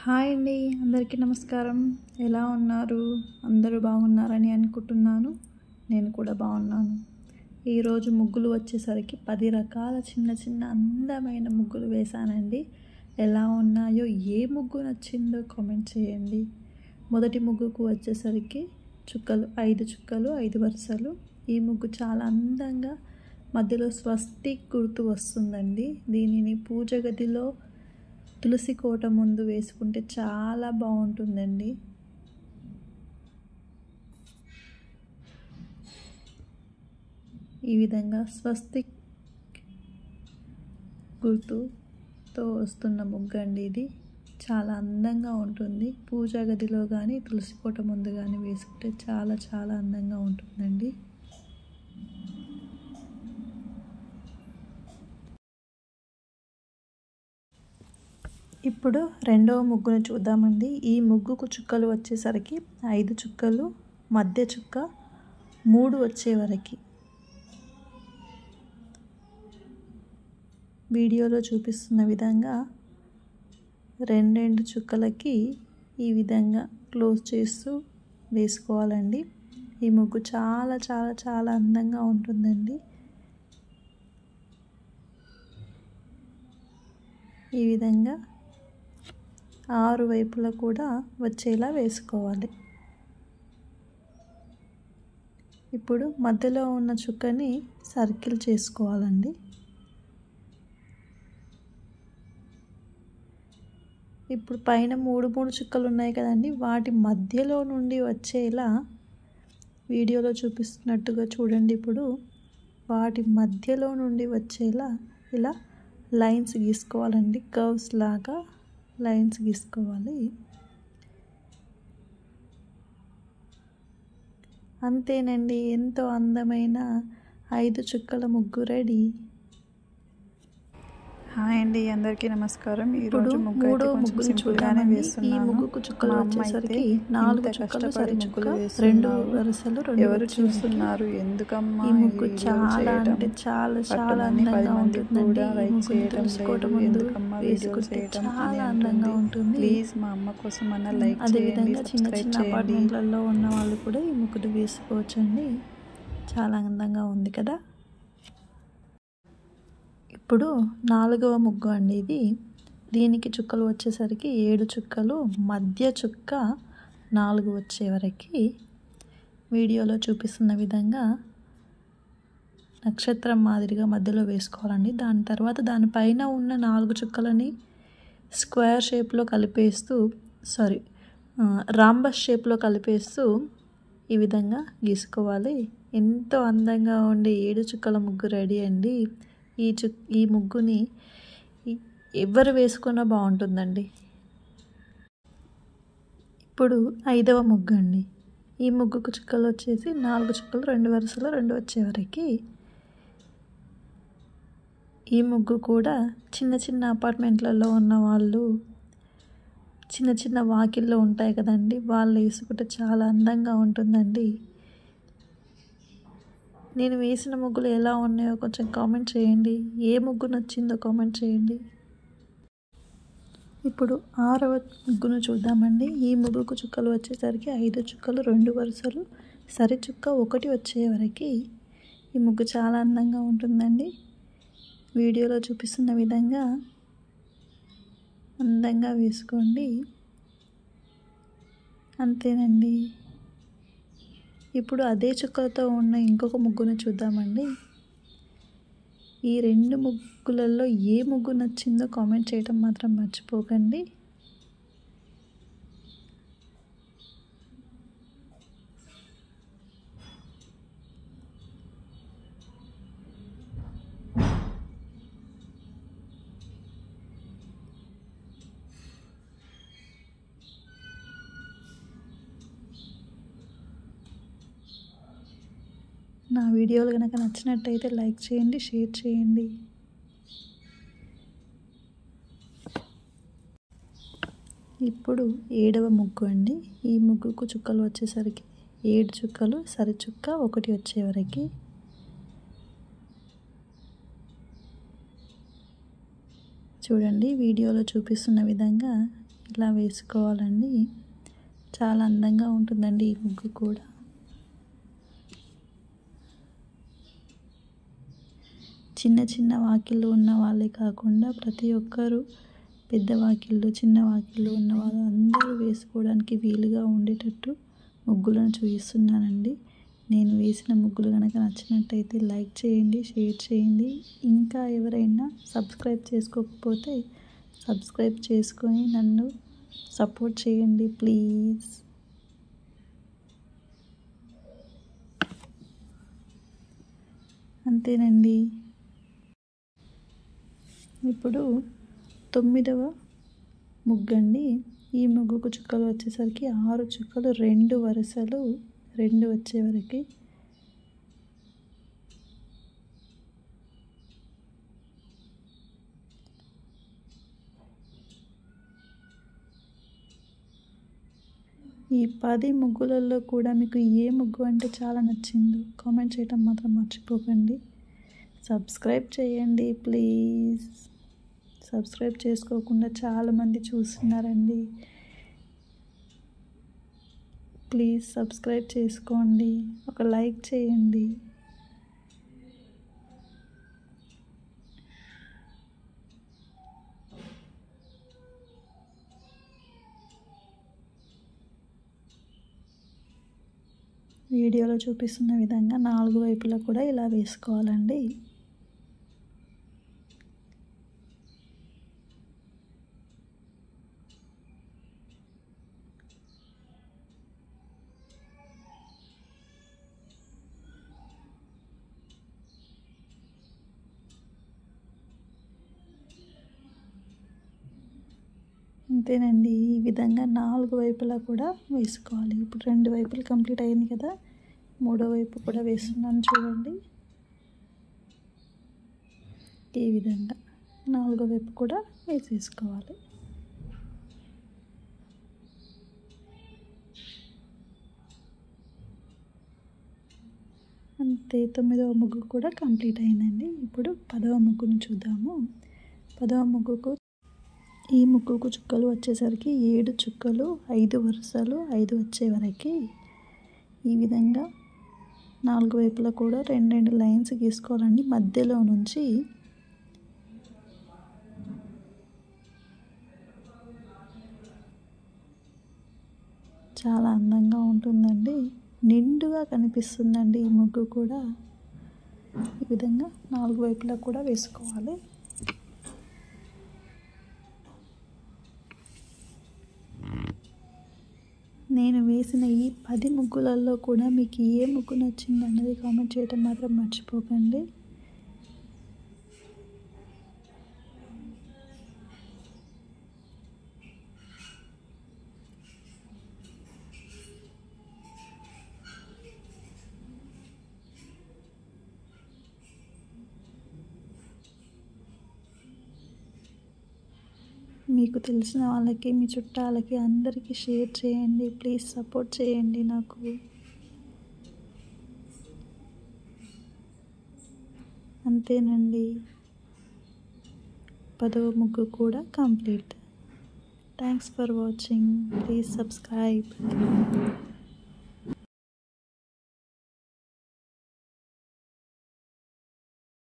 Hi అండి, అందరికీ నమస్కారం. ఎలా ఉన్నారు? అందరూ బాగున్నారని అనుకుంటున్నాను. నేను కూడా బాగున్నాను. ఈరోజు ముగ్గులు వచ్చేసరికి 10 రకాల చిన్న చిన్న అందమైన ముగ్గులు వేశానండి. ఎలా ఉన్నాయో, ఏ ముగ్గు నచ్చిందో కామెంట్ చేయండి. మొదటి ముగ్గుకు వచ్చేసరికి చుక్కలు, 5 చుక్కలు, 5 వరుసలు. ఈ ముగ్గు చాలా అందంగా మధ్యలో స్వస్తిక్ గుర్తు వస్తుందండి. దీనిని పూజ గదిలో తులసి కోట ముందు వేసుకుంటే చాలా బాగుంటుందండి. ఈ విధంగా స్వస్తిక్ గుర్తుతో వస్తున్న ముగ్గు అండి. ఇది చాలా అందంగా ఉంటుంది. పూజా గదిలో కానీ తులసి కోట ముందు కానీ వేసుకుంటే చాలా చాలా అందంగా ఉంటుందండి. ఇప్పుడు రెండవ ముగ్గును చూద్దామండి. ఈ ముగ్గుకు చుక్కలు వచ్చేసరికి 5 చుక్కలు, మధ్య చుక్క 3 వచ్చే వరకు. వీడియోలో చూపిస్తున్న విధంగా రెండు చుక్కలకి ఈ విధంగా క్లోజ్ చేస్తూ వేసుకోవాలండి. ఈ ముగ్గు చాలా చాలా చాలా అందంగా ఉంటుందండి. ఈ విధంగా 6 వైపులా కూడా వచ్చేలా వేసుకోవాలి. ఇప్పుడు మధ్యలో ఉన్న చుక్కని సర్కిల్ చేసుకోవాలండి. ఇప్పుడు పైన 3 చుక్కలు ఉన్నాయి కదండి, వాటి మధ్యలో నుండి వచ్చేలా వీడియోలో చూపిస్తున్నట్టుగా చూడండి. ఇప్పుడు వాటి మధ్యలో నుండి వచ్చేలా ఇలా లైన్స్ గీసుకోవాలండి. కర్వ్స్ లాగా లైన్స్ గీసుకోవాలి. అంతేనండి, ఎంతో అందమైన 5 చుక్కల ముగ్గు రెడీ. హాయ్ అండి, అందరికీ నమస్కారం. ఇప్పుడు మూడో ముగ్గును చూద్దామండి. ఈ ముగ్గుకు చుక్కలు వచ్చేసరికి 4 చుక్కలు, సరి చుక్క, 2 వరుసలు, 2 ఎవరు చూస్తున్నారు? ఎందుకమ్మా ఈ ముగ్గు చాలా అంటే చాలా చాలా అందంగా ఉంటుందండి. ఈ ముగ్గును తులసికోట ముందు వేసుకుంటే చాలా అందంగా ఉంటుంది. ప్లీజ్ మా అమ్మ కోసం అన్న లైక్ చేయండి. అదేవిధంగా చిన్న చిన్న అపార్ట్మెంట్లలో ఉన్న వాళ్ళు కూడా ఈ ముగ్గును వేసుకోవచ్చండి. చాలా అందంగా ఉంది కదా. ఇప్పుడు 4వ ముగ్గు అండి ఇది. దీనికి చుక్కలు వచ్చేసరికి 7 చుక్కలు, మధ్య చుక్క 4 వచ్చే వరకు వీడియోలో చూపిస్తున్న విధంగా నక్షత్రం మాదిరిగా మధ్యలో వేసుకోవాలండి. దాని తర్వాత దానిపైన ఉన్న 4 చుక్కలని స్క్వేర్ షేప్లో కలిపేస్తూ రాంబస్ షేప్లో కలిపేస్తూ ఈ విధంగా గీసుకోవాలి. ఎంతో అందంగా ఉండే 7 చుక్కల ముగ్గు రెడీ అండి. ఈ ముగ్గుని ఎవరు వేసుకున్నా బాగుంటుందండి. ఇప్పుడు 5వ ముగ్గు అండి. ఈ ముగ్గుకు చుక్కలు వచ్చేసి 4 చుక్కలు, 2 వరుసలు, 2 వచ్చే వరకు. ఈ ముగ్గు కూడా చిన్న చిన్న అపార్ట్మెంట్లలో ఉన్న వాళ్ళు, చిన్న చిన్న వాకిల్లో ఉంటాయి కదండి, వాళ్ళు వేసుకుంటే చాలా అందంగా ఉంటుందండి. నేను వేసిన ముగ్గులు ఎలా ఉన్నాయో కొంచెం కామెంట్ చేయండి. ఏ ముగ్గు నచ్చిందో కామెంట్ చేయండి. ఇప్పుడు 6వ ముగ్గును చూద్దామండి. ఈ ముగ్గుకు చుక్కలు వచ్చేసరికి 5 చుక్కలు, 2 వరుసలు, సరి చుక్క 1 వచ్చే వరకు. ఈ ముగ్గు చాలా అందంగా ఉంటుందండి. వీడియోలో చూపిస్తున్న విధంగా అందంగా వేసుకోండి. అంతేనండి. ఇప్పుడు అదే చుక్కలతో ఉన్న ఇంకొక ముగ్గును చూద్దామండి. ఈ 2 ముగ్గులలో ఏ ముగ్గు నచ్చిందో కామెంట్ చేయడం మాత్రం మర్చిపోకండి. నా వీడియోలు కనుక నచ్చినట్టయితే లైక్ చేయండి, షేర్ చేయండి. ఇప్పుడు 7వ ముగ్గు అండి. ఈ ముగ్గుకు చుక్కలు వచ్చేసరికి 7 చుక్కలు, సరి చుక్క 1 వచ్చే వరకు. చూడండి, వీడియోలో చూపిస్తున్న విధంగా ఇలా వేసుకోవాలండి. చాలా అందంగా ఉంటుందండి ఈ ముగ్గు కూడా. చిన్న చిన్న వాకిళ్ళు ఉన్న వాళ్ళే కాకుండా ప్రతి ఒక్కరూ పెద్ద వాకిళ్ళు, చిన్న వాకిళ్ళు ఉన్న వాళ్ళు అందరూ వేసుకోవడానికి వీలుగా ఉండేటట్టు ముగ్గులను చూపిస్తున్నానండి. నేను వేసిన ముగ్గులు కనుక నచ్చినట్టయితే లైక్ చేయండి, షేర్ చేయండి. ఇంకా ఎవరైనా సబ్స్క్రైబ్ చేసుకోకపోతే సబ్స్క్రైబ్ చేసుకొని నన్ను సపోర్ట్ చేయండి ప్లీజ్. అంతేనండి. ఇప్పుడు 9వ ముగ్గండి. ఈ ముగ్గుకు చుక్కలు వచ్చేసరికి 6 చుక్కలు 2 వరుసలు 2 వచ్చే వరకు ఈ 10 ముగ్గులలో కూడా మీకు ఏ ముగ్గు అంటే చాలా నచ్చిందో కామెంట్ చేయడం మాత్రం మర్చిపోకండి. సబ్స్క్రైబ్ చేయండి ప్లీజ్. సబ్స్క్రైబ్ చేసుకోకుండా చాలామంది చూస్తున్నారండి. ప్లీజ్ సబ్స్క్రైబ్ చేసుకోండి, ఒక లైక్ చేయండి. వీడియోలో చూపిస్తున్న విధంగా 4 వైపులా కూడా ఇలా వేసుకోవాలండి. అంతేనండి. ఈ విధంగా 4 వైపులా కూడా వేసుకోవాలి. ఇప్పుడు 2 వైపులు కంప్లీట్ అయింది కదా, 3వ వైపు కూడా వేస్తున్నాను చూడండి. ఈ విధంగా 4వ వైపు కూడా వేసేసుకోవాలి. అంతే, 9వ ముగ్గు కూడా కంప్లీట్ అయిందండి. ఇప్పుడు 10వ ముగ్గును చూద్దాము. 10వ ముగ్గుకు ఈ ముగ్గుకు చుక్కలు వచ్చేసరికి 7 చుక్కలు 5 వరుసలు 5 వచ్చే వరకు ఈ విధంగా 4 వైపులా కూడా 2 లైన్స్ గీసుకోవాలండి. మధ్యలో నుంచి చాలా అందంగా ఉంటుందండి. నిండుగా కనిపిస్తుందండి ఈ ముగ్గు కూడా. ఈ విధంగా 4 వైపులా కూడా వేసుకోవాలి. నేను వేసిన ఈ 10 ముగ్గులలో కూడా మీకు ఏ ముగ్గు నచ్చింది అన్నది కామెంట్ చేయడం మాత్రం మర్చిపోకండి. మీకు తెలిసిన వాళ్ళకి, మీ చుట్టాలకి అందరికీ షేర్ చేయండి. ప్లీజ్ సపోర్ట్ చేయండి నాకు. అంతేనండి, 10వ ముగ్గు కూడా complete. Thanks for watching. Please subscribe.